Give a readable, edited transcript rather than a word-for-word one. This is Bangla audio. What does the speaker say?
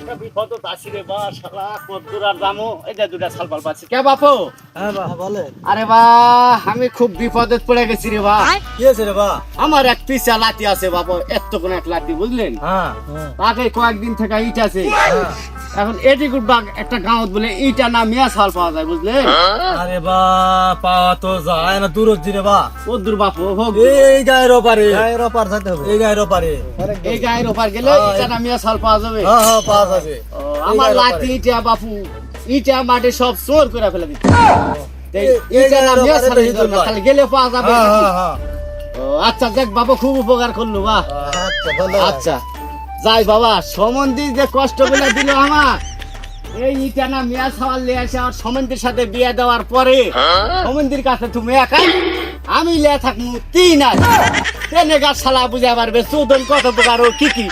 একটা বিপদ আসি রে বা শালা কদ্দুর আর দামো এটা দুটা সালপাল পাচ্ছি কে বাপু? হ্যাঁ বা বলেন। আরে বা আমি খুব বিপদে পড়ে গেছি রে বা। কি হয়েছে রে বা? আমার এক পিসা লাঠি আছে বাবা, এত কোন এক লাঠি বুঝলেন, হ্যাঁ তাকে কয়েকদিন থেকে ইট আছে। এখন এটি গুডবাগ একটা গাঁত বলে ইটা না মিয়া সাল পাওয়া যায় বুঝলেন। আরে বা পাওয়া তো যায় না, দূর হচ্ছে রে বা। কদ্দুর বাপু হোক এই গায়ের ওপারে, গায়ের ওপার যেতে হবে, এই গায়ের ওপারে, এই গায়ের ওপার গেলে ইটা না মিয়া সাল পাওয়া যাবে। হ্যাঁ হ্যাঁ পাওয়া যাবে। ও, আমার লাঠি ইটা বাপু ইটা মাটি সব চোর করে ফেলে দিচ্ছে। ইটা না মিয়া সাল খালি গেলে পাওয়া যাবে। হ্যাঁ হ্যাঁ হ্যাঁ ও, আচ্ছা দেখ বাবা খুব উপকার করলো বা। আচ্ছা ভালো। আচ্ছা যাই বাবা, সমন্দি যে কষ্ট বলে দিল আমার, এই ইটা না মিয়া সাওয়াল লিয়ে আসে আমার সমন্দির সাথে বিয়ে দেওয়ার পরে সমন্দির কাছে তুমি একাই, আমি লিয়ে থাকবো তিন আছে তেনে গাছ শালা বুঝে পারবে চৌদন কত প্রকার ও কি কি